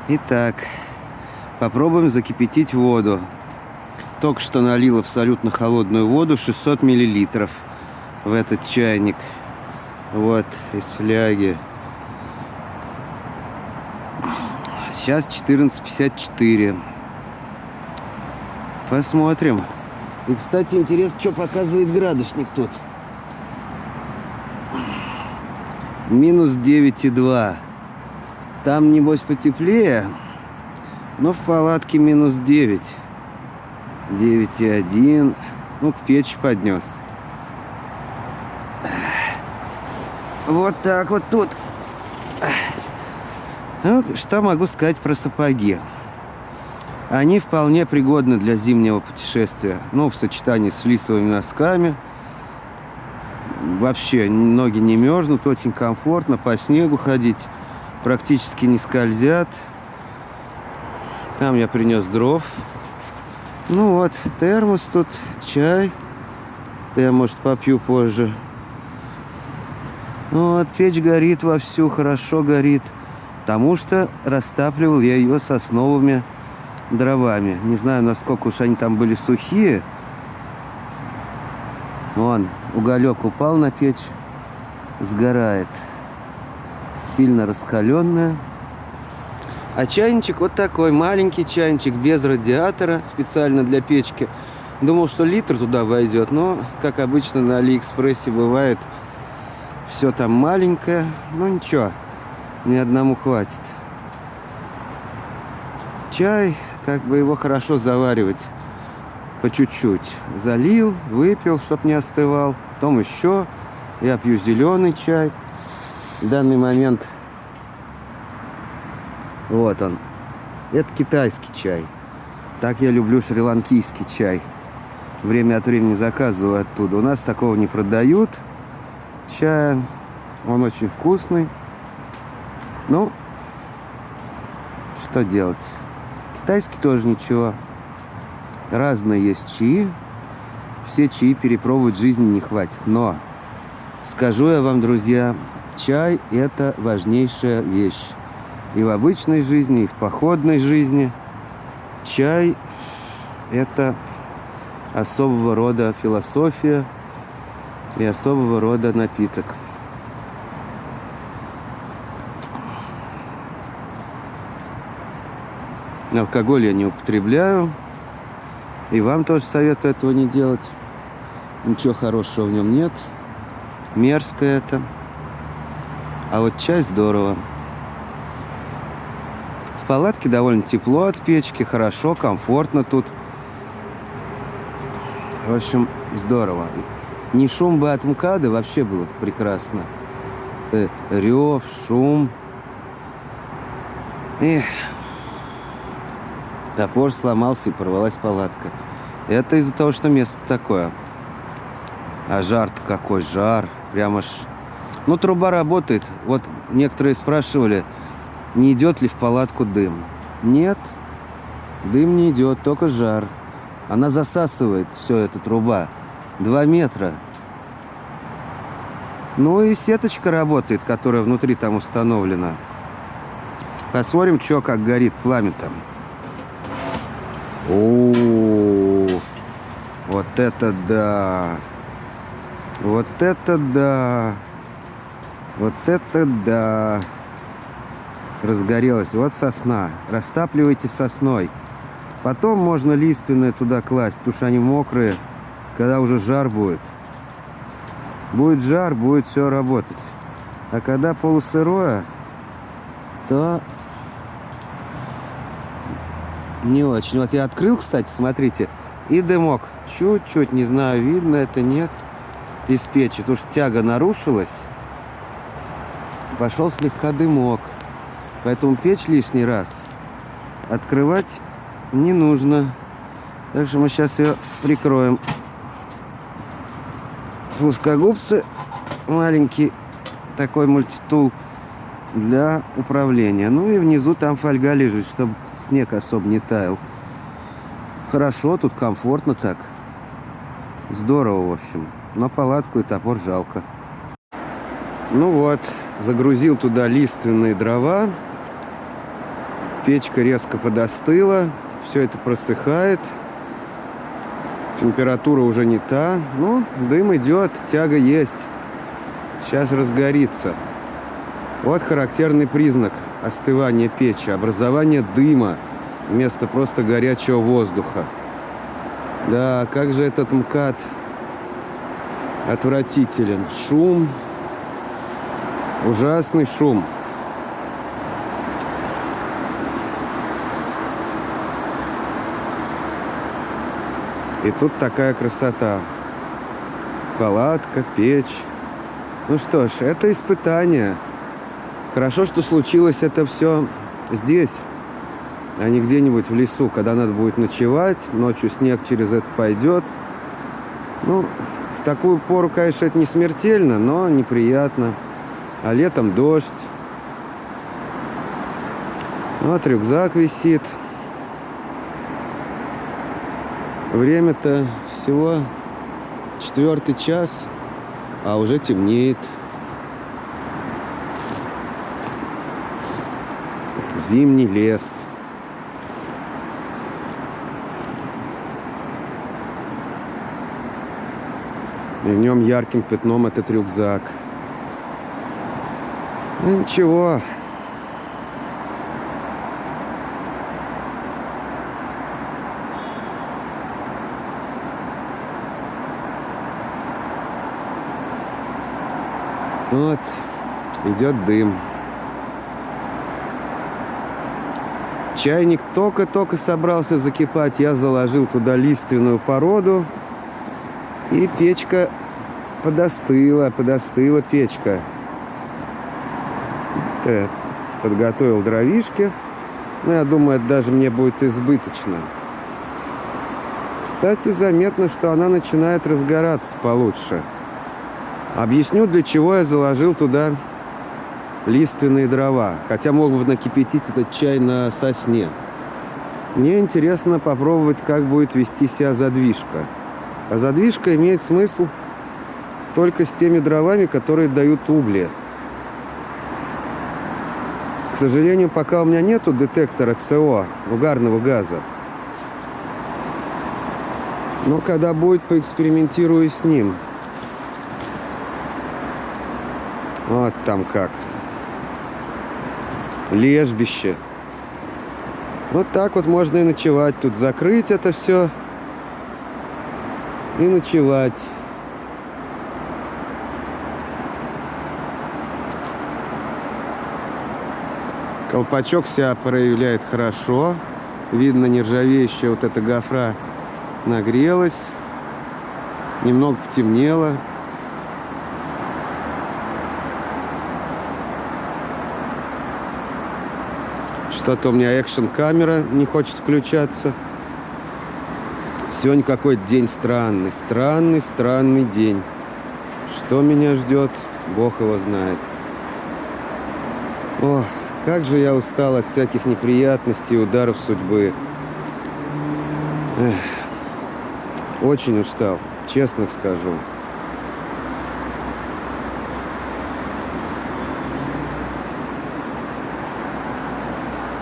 Итак, попробуем закипятить воду. Только что налил абсолютно холодную воду, 600 миллилитров в этот чайник. Вот, из фляги. Сейчас 14:54. Посмотрим. И, кстати, интересно, что показывает градусник тут. Минус 9,2. Там, небось, потеплее, но в палатке минус 9. 9,1. Ну, к печи поднес. Вот так вот тут. Ну, что могу сказать про сапоги? Они вполне пригодны для зимнего путешествия. Ну, в сочетании с флисовыми носками. Вообще ноги не мерзнут, очень комфортно по снегу ходить. Практически не скользят. Там я принес дров. Ну вот, термос тут, чай. Да я, может, попью позже. Ну вот, печь горит вовсю, хорошо горит. Потому что растапливал я ее сосновыми дровами. Не знаю, насколько уж они там были сухие. Вон, уголек упал на печь, сгорает. Сильно раскаленная. А чайничек вот такой, маленький чайничек, без радиатора, специально для печки. Думал, что литр туда войдет, но, как обычно на Алиэкспрессе бывает, все там маленькое. Ну ничего, ни одному хватит. Чай, как бы его хорошо заваривать по чуть-чуть. Залил, выпил, чтоб не остывал. Потом еще. Я пью зеленый чай. В данный момент вот он. Это китайский чай. Так я люблю шри-ланкийский чай. Время от времени заказываю оттуда. У нас такого не продают чая. Он очень вкусный. Ну, что делать? Китайский тоже ничего. Разные есть чаи. Все чаи перепробовать в жизни не хватит. Но скажу я вам, друзья, чай – это важнейшая вещь. И в обычной жизни, и в походной жизни. Чай – это особого рода философия и особого рода напиток. Алкоголь я не употребляю. И вам тоже советую этого не делать. Ничего хорошего в нем нет. Мерзко это. А вот чай здорово. В палатке довольно тепло от печки, хорошо, комфортно тут. В общем, здорово. Не шум бы от МКАДа вообще было прекрасно. Это рев, шум. Эх. Топор сломался и порвалась палатка. Это из-за того, что место такое. А жар-то какой жар. Прямо ж... Ну, труба работает. Вот некоторые спрашивали, не идет ли в палатку дым. Нет, дым не идет, только жар. Она засасывает все, эта труба. 2 метра. Ну и сеточка работает, которая внутри там установлена. Посмотрим, что как горит пламя там. О, вот это да! Вот это да! Вот это да! Разгорелась. Вот сосна. Растапливайте сосной. Потом можно лиственное туда класть, потому что они мокрые, когда уже жар будет. Будет жар, будет все работать. А когда полусырое, то не очень. Вот я открыл, кстати, смотрите, и дымок. Чуть-чуть, не знаю, видно это, нет, из печи. Потому что тяга нарушилась. Пошел слегка дымок. Поэтому печь лишний раз открывать не нужно. Так что мы сейчас ее прикроем. Плоскогубцы. Маленький такой мультитул. для управления. Ну и внизу там фольга лежит, чтобы снег особо не таял. Хорошо, тут комфортно так. Здорово, в общем. Но палатку и топор жалко. Ну вот, загрузил туда лиственные дрова. Печка резко подостыла. Все это просыхает. Температура уже не та. Ну, дым идет, тяга есть. Сейчас разгорится. Вот характерный признак остывания печи. Образование дыма вместо просто горячего воздуха. Да, как же этот МКАД отвратителен. Шум. Ужасный шум. И тут такая красота. Палатка, печь. Ну что ж, это испытание. Хорошо, что случилось это все здесь, а не где-нибудь в лесу, когда надо будет ночевать. Ночью снег через это пойдет. Ну, в такую пору, конечно, это не смертельно, но неприятно. А летом дождь. Вот рюкзак висит. Время-то всего 4 час, а уже темнеет. Зимний лес. И в нем ярким пятном этот рюкзак. Ну ничего. Вот, идет дым. Чайник только-только собрался закипать. Я заложил туда лиственную породу. И печка подостыла печка. Подготовил дровишки. Ну, я думаю, это даже мне будет избыточно. Кстати, заметно, что она начинает разгораться получше. Объясню, для чего я заложил туда лиственные дрова. Хотя мог бы накипятить этот чай на сосне. Мне интересно попробовать, как будет вести себя задвижка. А задвижка имеет смысл только с теми дровами, которые дают угли. К сожалению, пока у меня нету детектора СО, угарного газа. Но когда будет, поэкспериментирую с ним. Вот там как. Лежбище. Вот так вот можно и ночевать. Тут закрыть это все. И ночевать. Колпачок себя проявляет хорошо. Видно, нержавеющая вот эта гофра нагрелась. Немного потемнело. Что-то у меня экшн-камера не хочет включаться. Сегодня какой-то день странный. Странный день. Что меня ждет, Бог его знает. Ох, как же я устал от всяких неприятностей и ударов судьбы. Эх, очень устал, честно скажу.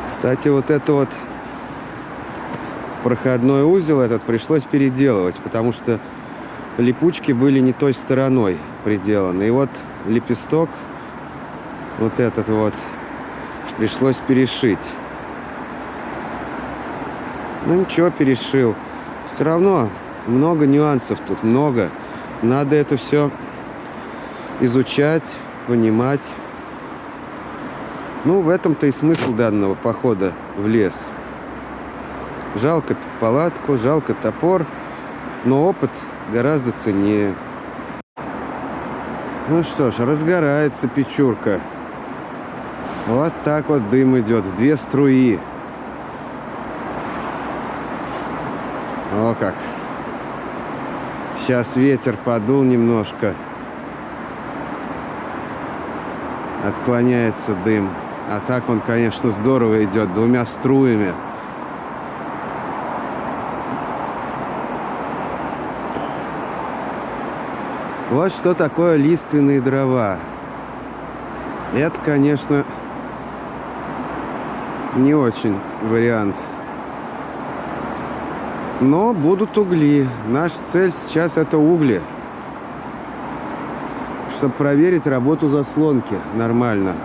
Кстати, вот это вот проходной узел этот пришлось переделывать, потому что липучки были не той стороной приделаны. И вот лепесток, вот этот вот, пришлось перешить. Ну ничего, перешил. Все равно много нюансов тут, много. Надо это все изучать, понимать. Ну, в этом-то и смысл данного похода в лес. Жалко палатку, жалко топор, но опыт гораздо ценнее. Ну что ж, разгорается печурка. Вот так вот дым идет в 2 струи. О как. Сейчас ветер подул немножко. отклоняется дым. А так он, конечно, здорово идет, двумя струями. Вот что такое лиственные дрова. Это, конечно, не очень вариант. Но будут угли. Наша цель сейчас это угли. Чтобы проверить работу заслонки нормально.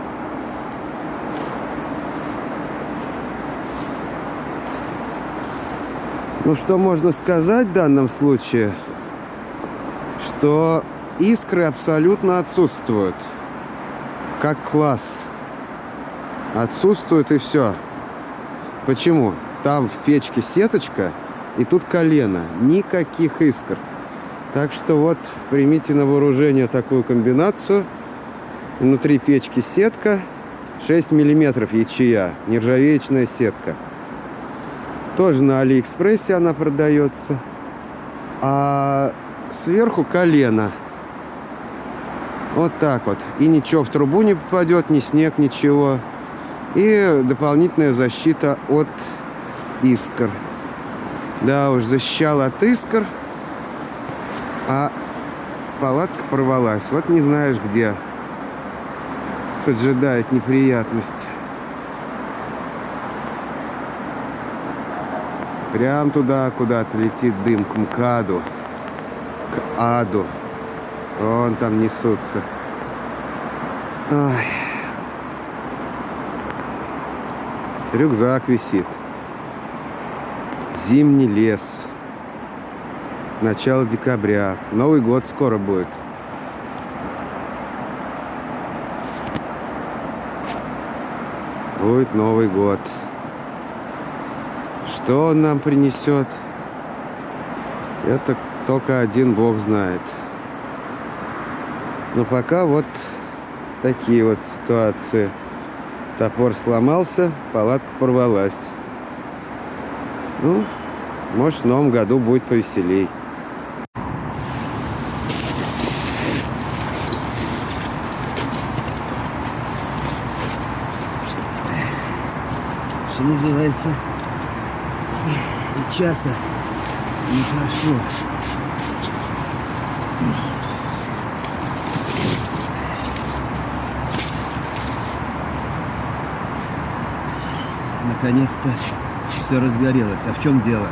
Ну, что можно сказать в данном случае? Что искры абсолютно отсутствуют. Как класс. Отсутствует и все. Почему? Там в печке сеточка, и тут колено. Никаких искр. Так что вот, примите на вооружение такую комбинацию. Внутри печки сетка. 6 миллиметров ячея. Нержавеечная сетка. Тоже на Алиэкспрессе она продается. А сверху колено. Вот так вот. И ничего в трубу не попадет, ни снег, ничего. И дополнительная защита от искр. Да уж, защищал от искр. А палатка порвалась. Вот не знаешь где. Поджидает неприятность. Прям туда куда-то летит дым, к МКАДу, к аду. Вон там несутся. Ой. Рюкзак висит. Зимний лес. Начало декабря. Новый год скоро будет. Будет Новый год. Что он нам принесет? Это только один Бог знает. Но пока вот такие вот ситуации. Топор сломался, палатка порвалась. Ну, может, в новом году будет повеселей. Что называется, и часа не прошло. Наконец-то все разгорелось. А в чем дело?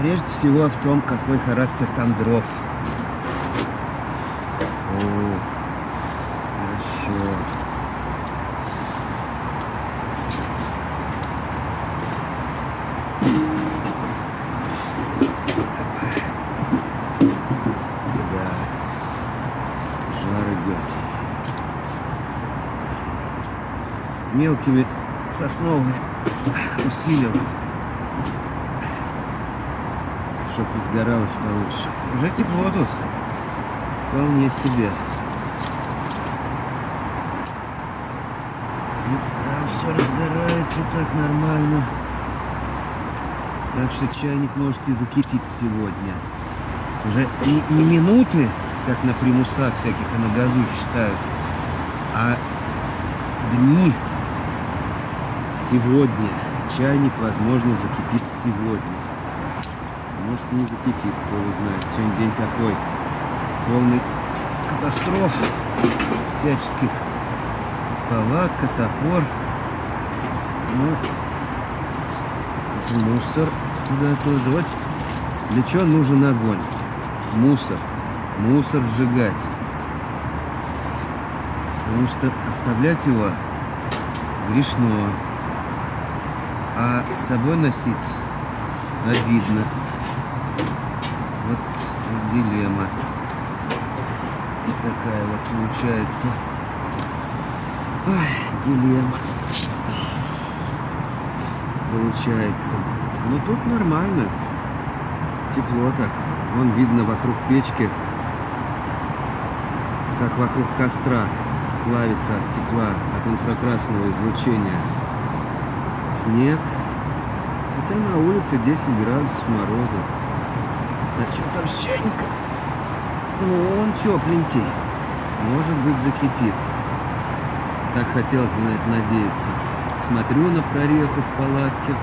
Прежде всего в том, какой характер там дров. О, хорошо. Да, жар идет. Мелкими сосновыми усилил, чтоб разгоралось получше. Уже тепло тут. Вполне себе. И там все разгорается так нормально. Так что чайник может и закипеть сегодня. Уже и не минуты, как на примусах всяких и на газу считают, а дни. Сегодня чайник, возможно, закипит сегодня. Может и не закипит, кто его знает. Сегодня день такой полный катастроф всяческих. Палатка, топор. Ну, мусор туда тоже. Вот для чего нужен огонь? Мусор. Мусор сжигать. Потому что оставлять его грешно. А с собой носить обидно. Вот дилемма. Такая вот получается. Ой, дилемма. Получается. Но тут нормально. Тепло так. Вон видно вокруг печки, как вокруг костра плавится от тепла, от инфракрасного излучения снег. Хотя на улице 10 градусов мороза. А что там с чайником? Ну, он тепленький. Может быть, закипит. Так хотелось бы на это надеяться. Смотрю на прореху в палатке.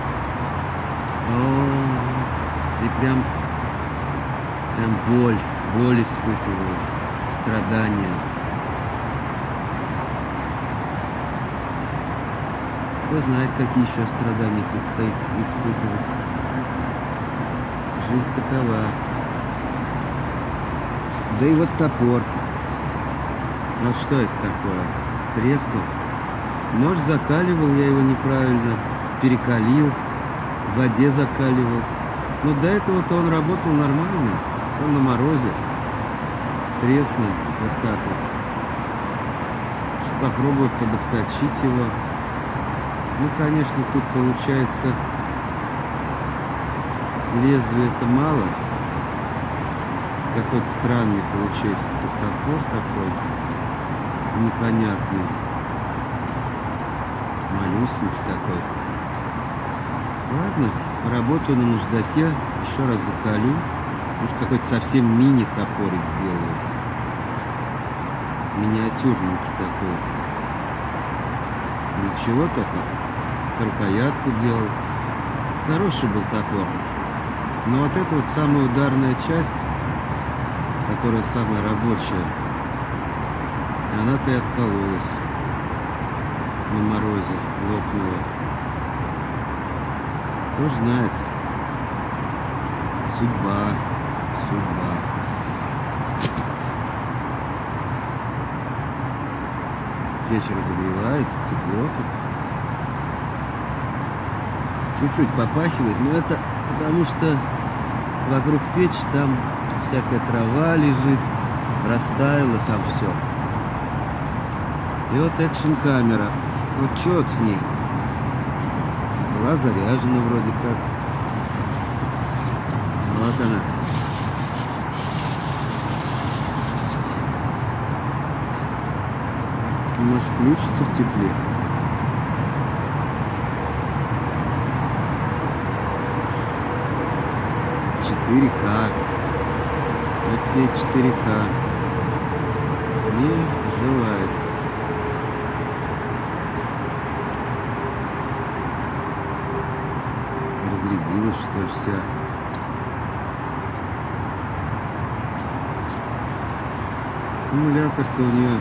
О, и прям боль испытываю, страдания. Кто знает, какие еще страдания предстоит испытывать. Жизнь такова. Да и вот топор. Вот что это такое? Треснул. Может, закаливал я его неправильно, перекалил, в воде закаливал. Но до этого-то он работал нормально. Он на морозе. Треснул вот так вот. Попробую подобточить его. Ну, конечно, тут получается лезвие-то мало. Какой-то странный получается топор такой. Непонятный. Малюсенький такой. Ладно, поработаю на наждаке. Еще раз закалю. Может, какой-то совсем мини-топорик сделаю. Миниатюрненький такой. Ничего только. Рукоятку делал. Хороший был топор. Но вот эта вот самая ударная часть, которая самая рабочая, она-то и откололась. На морозе лопнула. Кто ж знает. Судьба. Печь разогревается, тепло тут. Чуть-чуть попахивает, но это потому что вокруг печи там всякая трава лежит, растаяло там все. И вот экшн-камера. Вот что с ней? Была заряжена вроде как. Вот она. Может, включится в тепле. Вот тебе 4К. Не желает. Разрядилась, что ли, вся. Аккумулятор-то у нее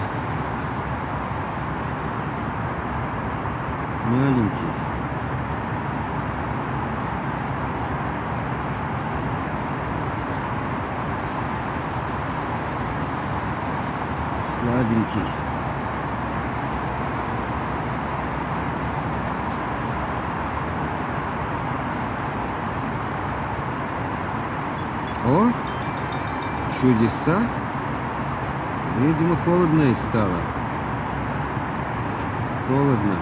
маленький. Слабенький. О, чудеса. Видимо, холодно и стало. Холодно.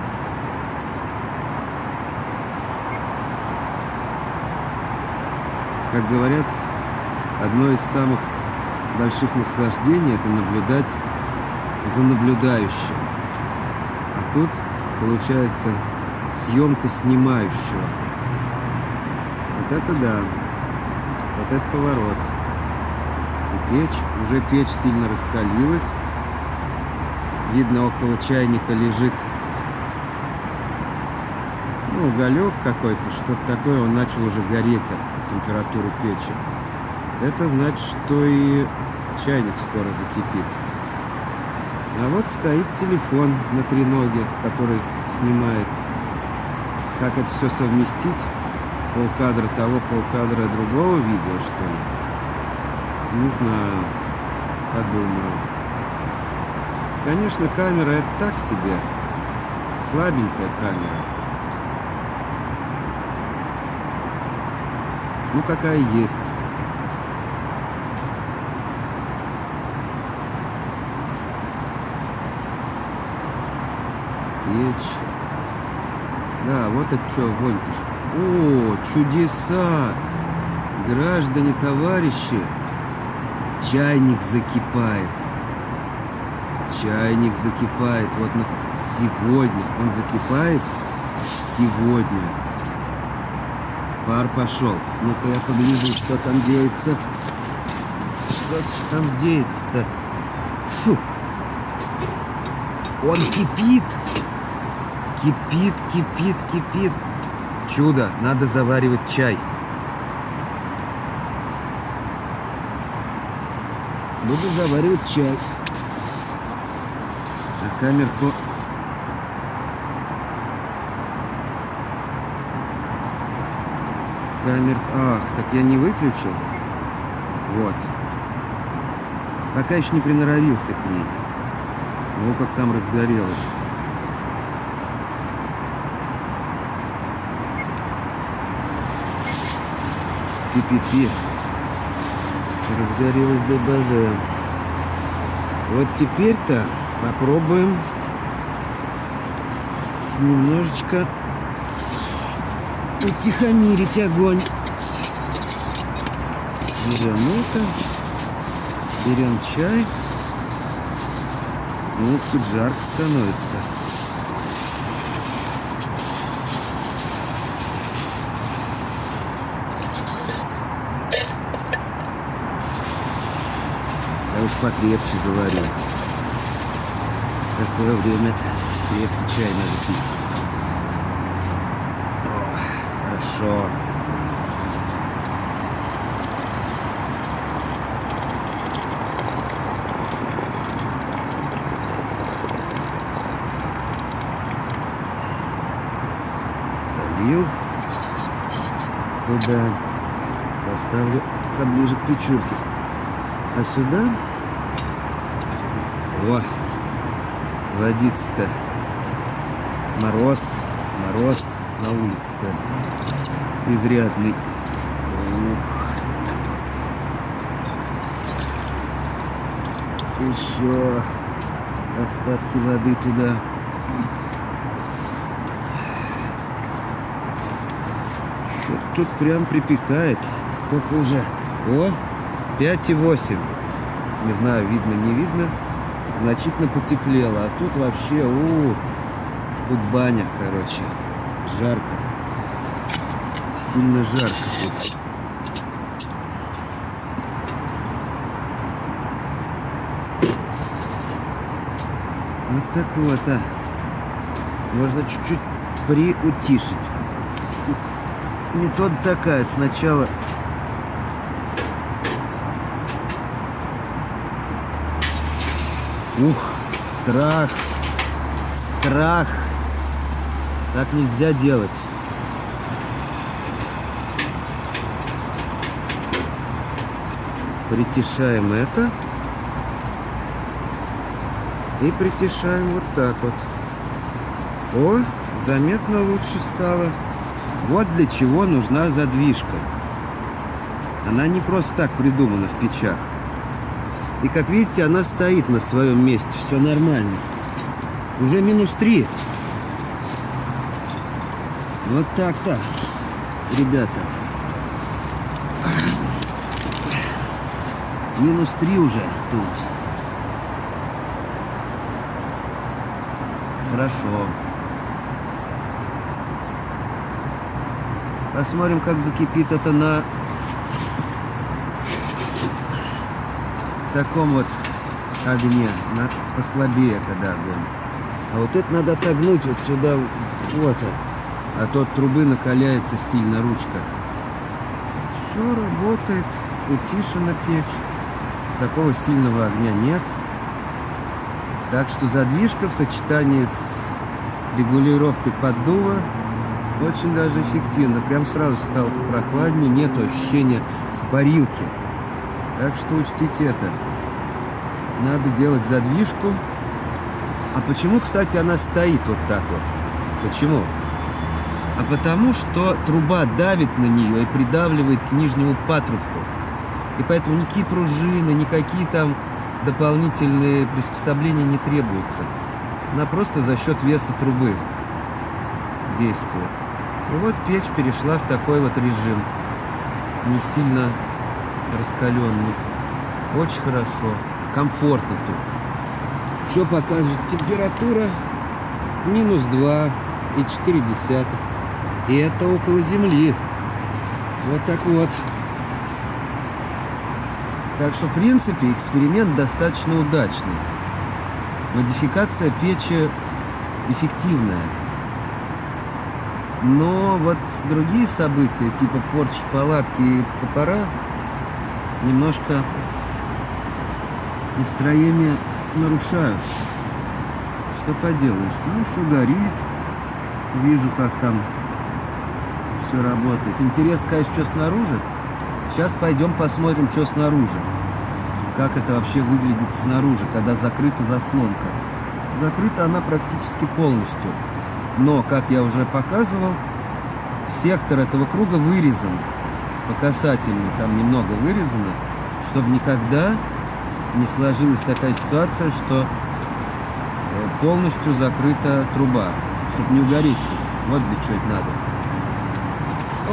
Как говорят, одно из самых больших наслаждений — это наблюдать за наблюдающим. А тут получается съемка снимающего. Вот это да. Вот это поворот. И печь сильно раскалилась. Видно, около чайника лежит уголек какой-то, что-то такое. Он начал уже гореть от температуры печи. Это значит, что и чайник скоро закипит. А вот стоит телефон на треноге, который снимает. Как это все совместить? Полкадра того, полкадра другого видео, что ли? Не знаю. Подумаю. Конечно, камера — это так себе. Слабенькая камера. Ну, какая есть. Печь. Да, вот это что, вонь-то. О, чудеса! Граждане, товарищи! Чайник закипает. Чайник закипает. Вот сегодня. Он закипает сегодня. Пар пошел. Ну-ка я погляжу, что там деется. Что там деется-то? Фу. Он кипит. Кипит, кипит, кипит. Чудо, надо заваривать чай. Буду заваривать чай. А камерку... Ах, так я не выключил. Вот. Пока еще не приноровился к ней. Ну, как там разгорелось. Пи-пи-пи. Разгорелось до боже. Вот теперь-то попробуем немножечко утихомирить огонь. Берем это. Берем чай. Ну, тут жарко становится. Я уж покрепче заварил. Такое время крепкий чай надо пить. О, хорошо. Солил. Туда поставлю поближе к печурке. А сюда... О, водица-то. Мороз на улице-то изрядный. Ух. Еще остатки воды туда. Что тут прям припекает. Сколько уже? О, 5,8. Не знаю, видно, не видно. Значительно потеплело. А тут вообще, тут баня, короче. Жарко. Сильно жарко тут. Вот так вот, можно чуть-чуть приутишить. Метода такая. Сначала страх. Так нельзя делать. Притишаем это. И притишаем вот так вот. О, заметно лучше стало. Вот для чего нужна задвижка. Она не просто так придумана в печах. И как видите, она стоит на своем месте. Все нормально. Уже -3. Вот так-то, ребята. -3 уже тут. Хорошо. Посмотрим, как закипит это на таком вот огне. На послабее, когда огонь. А вот это надо отогнуть вот сюда, вот. А то от трубы накаляется сильно ручка. Все работает. Утишена печь. Такого сильного огня нет. Так что задвижка в сочетании с регулировкой поддува очень даже эффективно. Прям сразу стало прохладнее, нет ощущения парилки. Так что учтите это. Надо делать задвижку. А почему, кстати, она стоит вот так вот? Почему? А потому что труба давит на нее и придавливает к нижнему патрубку. И поэтому никакие пружины, никакие там дополнительные приспособления не требуются. Она просто за счет веса трубы действует. И вот печь перешла в такой вот режим. Не сильно раскаленный. Очень хорошо. Комфортно тут. Что покажет? Температура -2,4. И это около земли. Вот так вот. Так что, в принципе, эксперимент достаточно удачный. Модификация печи эффективная. Но вот другие события, типа порчи палатки и топора, немножко настроение нарушают. Что поделаешь? Ну, все горит. Вижу, как там все работает. Интересно, сказать, что снаружи. Сейчас пойдем посмотрим, что снаружи. Как это вообще выглядит снаружи, когда закрыта заслонка. Закрыта она практически полностью. Но, как я уже показывал, сектор этого круга вырезан. По касательной там немного вырезано, чтобы никогда не сложилась такая ситуация, что полностью закрыта труба. Чтобы не угореть тут. Вот для чего это надо.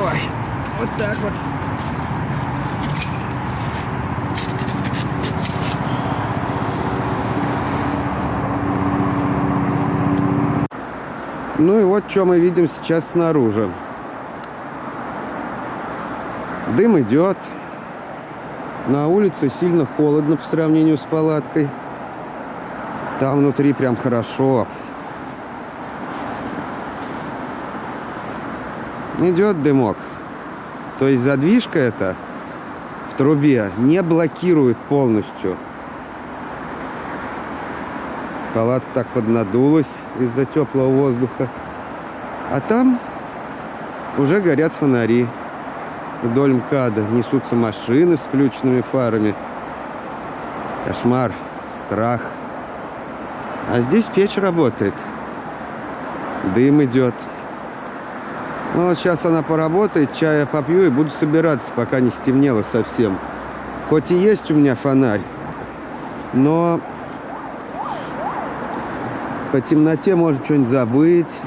Ой, вот так вот. Ну и вот что мы видим сейчас снаружи. Дым идет. На улице сильно холодно по сравнению с палаткой. Там внутри прям хорошо. Идет дымок. То есть задвижка эта в трубе не блокирует полностью. Палатка так поднадулась из-за теплого воздуха. А там уже горят фонари. Вдоль МКАДа несутся машины с включенными фарами. Кошмар, страх. А здесь печь работает. Дым идет. Ну вот сейчас она поработает, чая попью и буду собираться, пока не стемнело совсем. Хоть и есть у меня фонарь, но по темноте может что-нибудь забыть.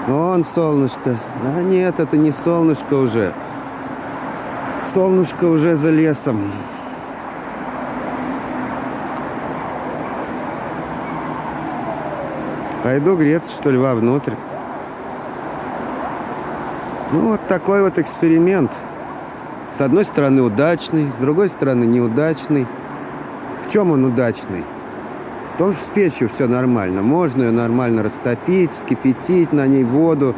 Вон солнышко. А нет, это не солнышко уже. Солнышко уже за лесом. Пойду греться, что ли, вовнутрь. Ну, вот такой вот эксперимент. С одной стороны удачный, с другой стороны неудачный. В чем он удачный? В том, что с печью все нормально. Можно ее нормально растопить, вскипятить на ней воду,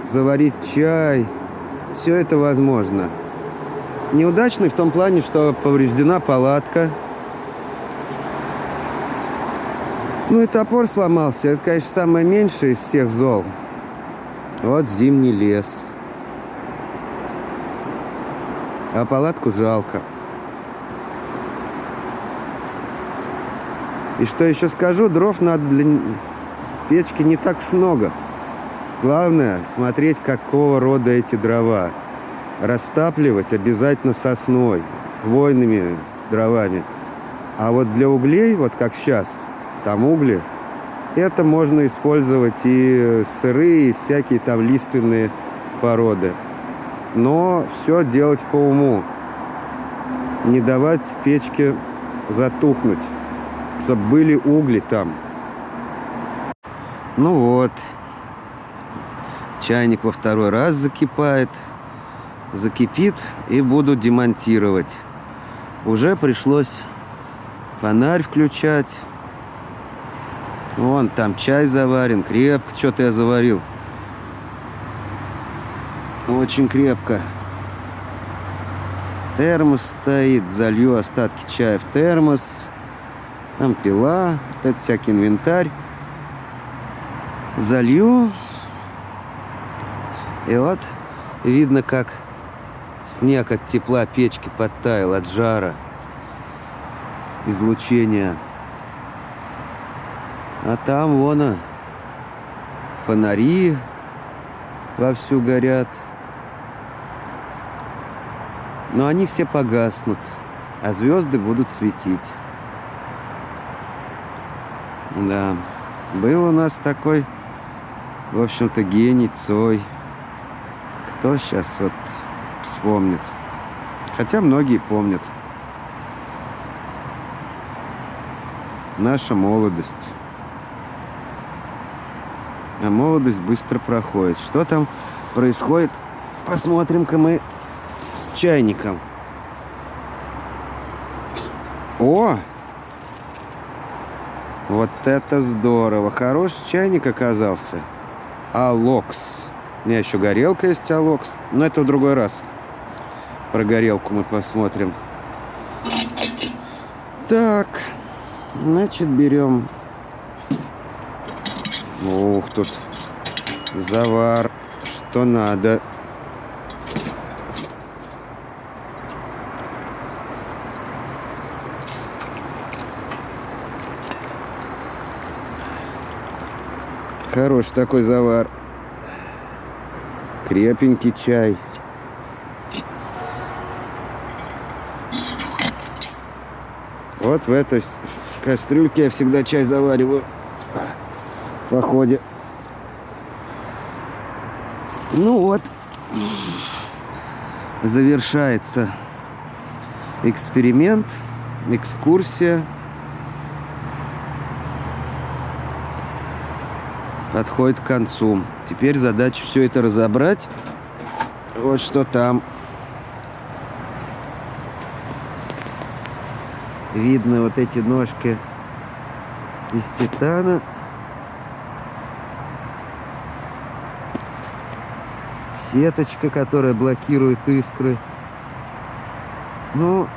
заварить чай. Все это возможно. Неудачный в том плане, что повреждена палатка. Ну и топор сломался. Это, конечно, самое меньшее из всех зол. Вот зимний лес. А палатку жалко. И что еще скажу, дров надо для печки не так уж много. Главное смотреть, какого рода эти дрова. Растапливать обязательно сосной, хвойными дровами. А вот для углей, вот как сейчас, там угли, это можно использовать и сырые, и всякие там лиственные породы. Но все делать по уму. Не давать печке затухнуть, чтобы были угли там. Ну вот. Чайник во второй раз закипает. Закипит и буду демонтировать. Уже пришлось фонарь включать. Вон там чай заварен. Крепко что-то я заварил. Очень крепко. Термос стоит. Залью остатки чая в термос. Там пила. Вот это всякий инвентарь. Залью. И вот видно, как снег от тепла печки подтаял, от жара, излучения. А там вон фонари вовсю горят. Но они все погаснут, а звезды будут светить. Да, был у нас такой, в общем-то, гений Цой. Кто сейчас вот вспомнит? Хотя многие помнят. Наша молодость. А молодость быстро проходит. Что там происходит? Посмотрим-ка мы с чайником. О! Вот это здорово. Хороший чайник оказался. Алокс. У меня еще горелка есть Алокс. Но это в другой раз. Про горелку мы посмотрим. Так. Значит, берем. Ух, тут завар. Что надо. Хороший такой завар. Крепенький чай. Вот в этой кастрюльке я всегда чай завариваю. В походе. Ну вот. Завершается эксперимент, экскурсия. Подходит к концу. Теперь задача все это разобрать. Вот что там. Видно вот эти ножки из титана. Сеточка, которая блокирует искры. Ну,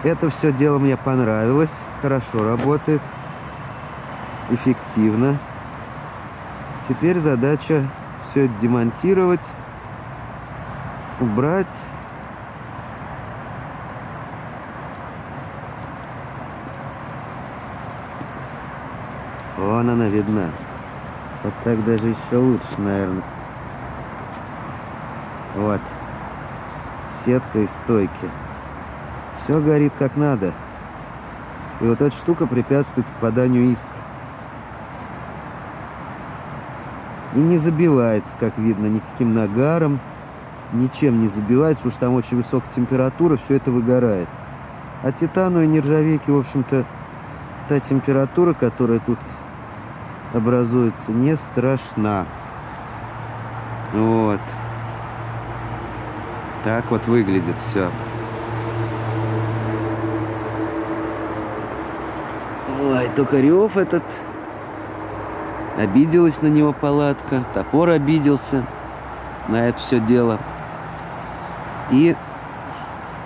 это все дело мне понравилось. Хорошо работает. Эффективно. Теперь задача все это демонтировать, убрать. Вон она видна. Вот так даже еще лучше, наверное. Вот. Сетка и стойки. Все горит как надо. И вот эта штука препятствует попаданию искр. И не забивается, как видно, никаким нагаром, ничем не забивается, потому что там очень высокая температура, все это выгорает. А титану и нержавейке, в общем-то, та температура, которая тут образуется, не страшна. Вот. Так вот выглядит все. Ой, Токарев этот... Обиделась на него палатка, топор обиделся на это все дело. И,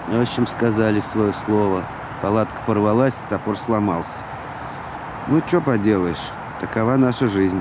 в общем, сказали свое слово. Палатка порвалась, топор сломался. Ну, что поделаешь, такова наша жизнь.